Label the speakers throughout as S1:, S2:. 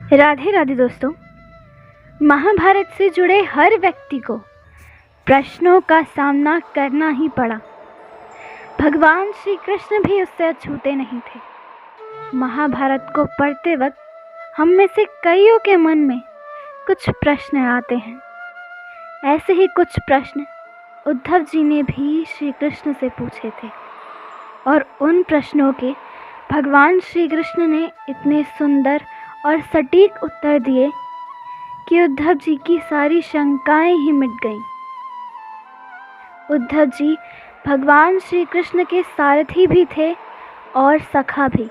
S1: राधे राधे दोस्तों। महाभारत से जुड़े हर व्यक्ति को प्रश्नों का सामना करना ही पड़ा। भगवान श्री कृष्ण भी उससे अछूते नहीं थे। महाभारत को पढ़ते वक्त हम में से कईयों के मन में कुछ प्रश्न आते हैं। ऐसे ही कुछ प्रश्न उद्धव जी ने भी श्री कृष्ण से पूछे थे और उन प्रश्नों के भगवान श्री कृष्ण ने इतने सुंदर और सटीक उत्तर दिए कि उद्धव जी की सारी शंकाएं ही मिट गईं। उद्धव जी भगवान श्री कृष्ण के सारथी भी थे और सखा भी।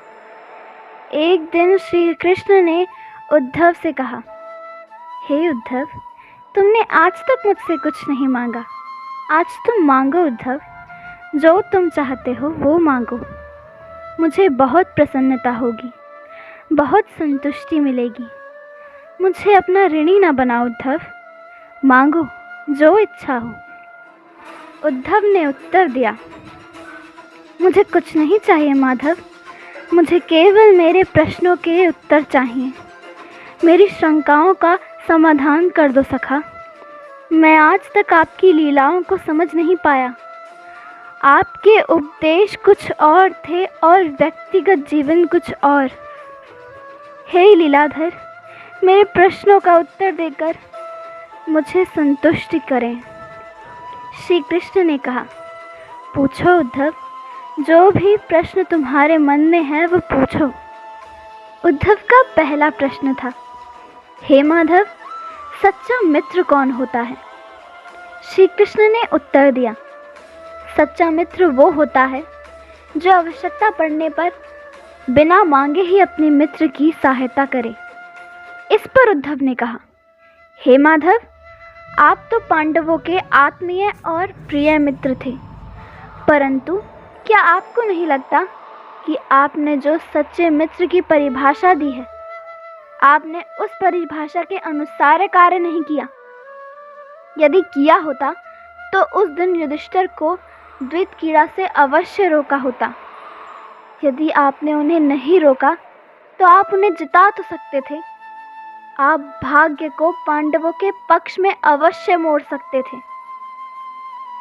S1: एक दिन श्री कृष्ण ने उद्धव से कहा, हे उद्धव, तुमने आज तक मुझसे कुछ नहीं मांगा। आज तुम मांगो उद्धव, जो तुम चाहते हो वो मांगो। मुझे बहुत प्रसन्नता होगी, बहुत संतुष्टि मिलेगी। मुझे अपना ऋणी न बनाओ उद्धव, मांगो जो इच्छा हो। उद्धव ने उत्तर दिया, मुझे कुछ नहीं चाहिए माधव, मुझे केवल मेरे प्रश्नों के उत्तर चाहिए। मेरी शंकाओं का समाधान कर दो सखा। मैं आज तक आपकी लीलाओं को समझ नहीं पाया। आपके उपदेश कुछ और थे और व्यक्तिगत जीवन कुछ और। हे लीलाधर, मेरे प्रश्नों का उत्तर देकर मुझे संतुष्ट करें। श्री कृष्ण ने कहा, पूछो उद्धव, जो भी प्रश्न तुम्हारे मन में है वो पूछो। उद्धव का पहला प्रश्न था, हे माधव, सच्चा मित्र कौन होता है? श्री कृष्ण ने उत्तर दिया, सच्चा मित्र वो होता है जो आवश्यकता पड़ने पर बिना मांगे ही अपने मित्र की सहायता करे। इस पर उद्धव ने कहा, हे माधव, आप तो पांडवों के आत्मीय और प्रिय मित्र थे, परंतु क्या आपको नहीं लगता कि आपने जो सच्चे मित्र की परिभाषा दी है, आपने उस परिभाषा के अनुसार कार्य नहीं किया? यदि किया होता तो उस दिन युधिष्ठिर को द्वितकीड़ा से अवश्य रोका होता। यदि आपने उन्हें नहीं रोका तो आप उन्हें जिता तो सकते थे। आप भाग्य को पांडवों के पक्ष में अवश्य मोड़ सकते थे।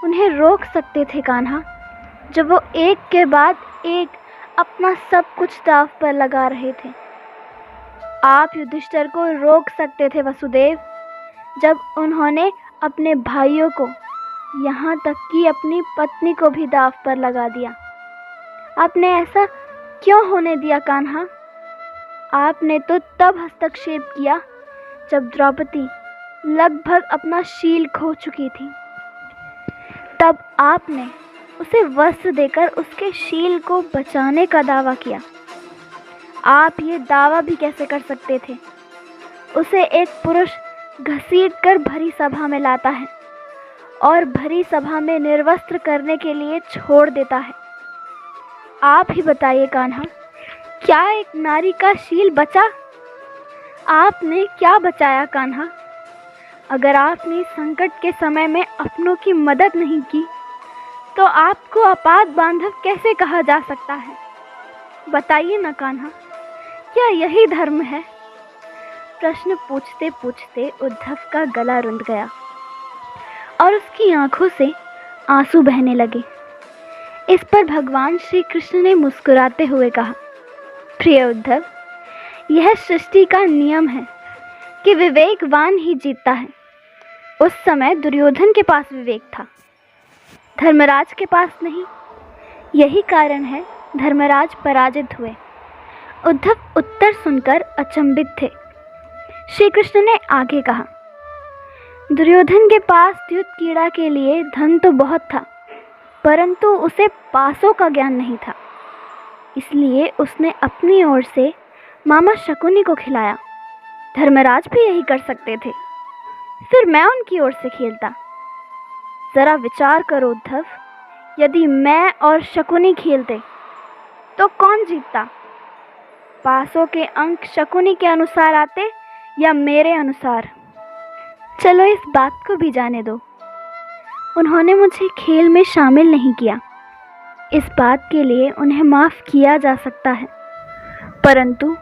S1: उन्हें रोक सकते थे कान्हा, जब वो एक के बाद एक अपना सब कुछ दांव पर लगा रहे थे। आप युधिष्ठिर को रोक सकते थे वसुदेव, जब उन्होंने अपने भाइयों को, यहाँ तक कि अपनी पत्नी को भी दांव पर लगा दिया। आपने ऐसा क्यों होने दिया कान्हा? आपने तो तब हस्तक्षेप किया जब द्रौपदी लगभग अपना शील खो चुकी थी। तब आपने उसे वस्त्र देकर उसके शील को बचाने का दावा किया। आप ये दावा भी कैसे कर सकते थे? उसे एक पुरुष घसीट कर भरी सभा में लाता है और भरी सभा में निर्वस्त्र करने के लिए छोड़ देता है। आप ही बताइए कान्हा, क्या एक नारी का शील बचा? आपने क्या बचाया कान्हा? अगर आपने संकट के समय में अपनों की मदद नहीं की तो आपको अपाद बांधव कैसे कहा जा सकता है? बताइए ना कान्हा, क्या यही धर्म है? प्रश्न पूछते पूछते उद्धव का गला रुंध गया और उसकी आंखों से आंसू बहने लगे। इस पर भगवान श्री कृष्ण ने मुस्कुराते हुए कहा, प्रिय उद्धव, यह सृष्टि का नियम है कि विवेकवान ही जीतता है। उस समय दुर्योधन के पास विवेक था, धर्मराज के पास नहीं। यही कारण है धर्मराज पराजित हुए। उद्धव उत्तर सुनकर अचंभित थे। श्री कृष्ण ने आगे कहा, दुर्योधन के पास द्युतकीड़ा के लिए धन तो बहुत था, परंतु उसे पासों का ज्ञान नहीं था। इसलिए उसने अपनी ओर से मामा शकुनी को खिलाया। धर्मराज भी यही कर सकते थे, फिर मैं उनकी ओर से खेलता। जरा विचार करो उद्धव, यदि मैं और शकुनी खेलते तो कौन जीतता? पासों के अंक शकुनी के अनुसार आते या मेरे अनुसार? चलो इस बात को भी जाने दो, उन्होंने मुझे खेल में शामिल नहीं किया। इस बात के लिए उन्हें माफ़ किया जा सकता है, परंतु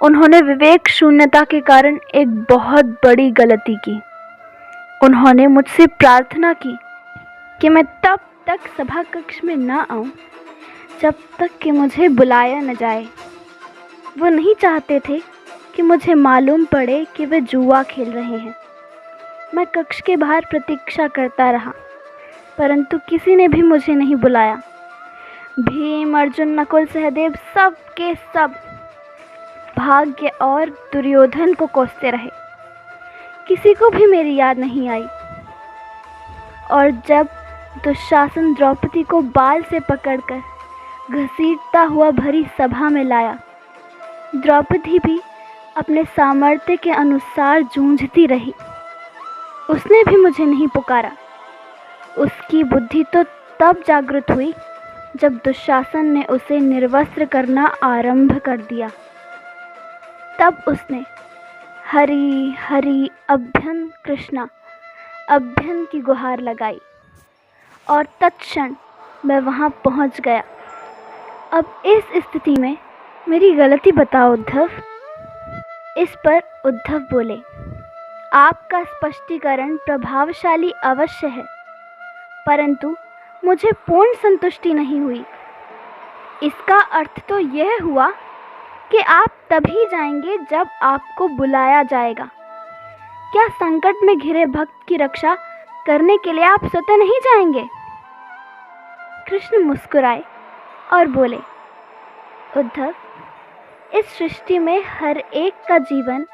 S1: उन्होंने विवेक शून्यता के कारण एक बहुत बड़ी गलती की। उन्होंने मुझसे प्रार्थना की कि मैं तब तक सभा कक्ष में न आऊं जब तक कि मुझे बुलाया न जाए। वो नहीं चाहते थे कि मुझे मालूम पड़े कि वे जुआ खेल रहे हैं। मैं कक्ष के बाहर प्रतीक्षा करता रहा, परंतु किसी ने भी मुझे नहीं बुलाया। भीम, अर्जुन, नकुल, सहदेव सब के सब भाग्य और दुर्योधन को कोसते रहे। किसी को भी मेरी याद नहीं आई। और जब दुशासन द्रौपदी को बाल से पकड़कर घसीटता हुआ भरी सभा में लाया, द्रौपदी भी अपने सामर्थ्य के अनुसार जूझती रही। उसने भी मुझे नहीं पुकारा। उसकी बुद्धि तो तब जागृत हुई जब दुशासन ने उसे निर्वस्त्र करना आरंभ कर दिया। तब उसने हरि हरि अभ्यन कृष्णा अभ्यन की गुहार लगाई और तत्क्षण मैं वहां पहुंच गया। अब इस स्थिति में मेरी गलती बताओ उद्धव। इस पर उद्धव बोले, आपका स्पष्टीकरण प्रभावशाली अवश्य है, परंतु मुझे पूर्ण संतुष्टि नहीं हुई। इसका अर्थ तो यह हुआ कि आप तभी जाएंगे जब आपको बुलाया जाएगा। क्या संकट में घिरे भक्त की रक्षा करने के लिए आप स्वतः नहीं जाएंगे? कृष्ण मुस्कुराए और बोले, उद्धव, इस सृष्टि में हर एक का जीवन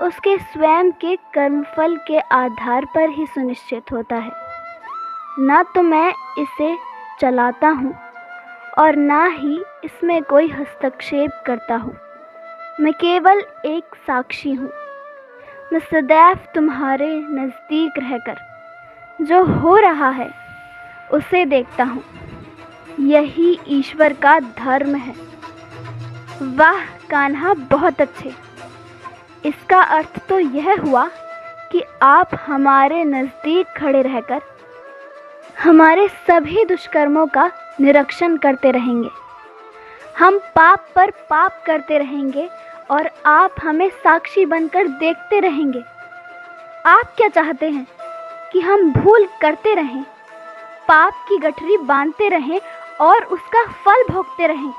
S1: उसके स्वयं के कर्मफल के आधार पर ही सुनिश्चित होता है। ना तो मैं इसे चलाता हूँ और ना ही इसमें कोई हस्तक्षेप करता हूँ। मैं केवल एक साक्षी हूँ। मैं सदैव तुम्हारे नज़दीक रहकर जो हो रहा है उसे देखता हूँ। यही ईश्वर का धर्म है। वाह कान्हा, बहुत अच्छे। इसका अर्थ तो यह हुआ कि आप हमारे नज़दीक खड़े रहकर हमारे सभी दुष्कर्मों का निरीक्षण करते रहेंगे। हम पाप पर पाप करते रहेंगे और आप हमें साक्षी बनकर देखते रहेंगे। आप क्या चाहते हैं कि हम भूल करते रहें, पाप की गठरी बांधते रहें और उसका फल भोगते रहें?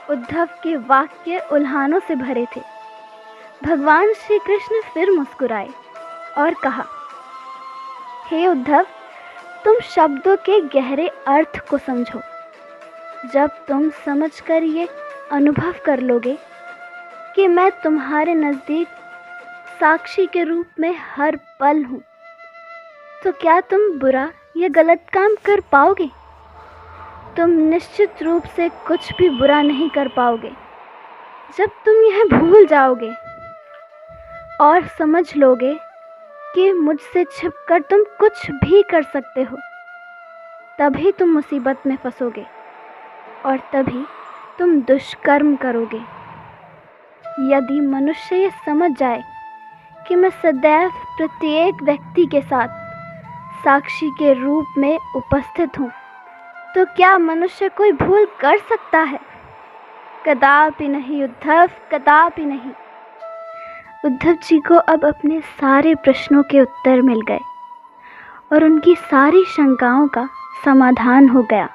S1: उद्धव के वाक्य उल्हानों से भरे थे। भगवान श्री कृष्ण फिर मुस्कुराए और कहा, हे उद्धव, तुम शब्दों के गहरे अर्थ को समझो। जब तुम समझकर ये अनुभव कर लोगे कि मैं तुम्हारे नज़दीक साक्षी के रूप में हर पल हूँ, तो क्या तुम बुरा या गलत काम कर पाओगे? तुम निश्चित रूप से कुछ भी बुरा नहीं कर पाओगे। जब तुम यह भूल जाओगे और समझ लोगे कि मुझसे छिपकर तुम कुछ भी कर सकते हो, तभी तुम मुसीबत में फंसोगे और तभी तुम दुष्कर्म करोगे। यदि मनुष्य ये समझ जाए कि मैं सदैव प्रत्येक व्यक्ति के साथ साक्षी के रूप में उपस्थित हूँ, तो क्या मनुष्य कोई भूल कर सकता है? कदापि नहीं उद्धव, कदापि नहीं। उद्धव जी को अब अपने सारे प्रश्नों के उत्तर मिल गए और उनकी सारी शंकाओं का समाधान हो गया।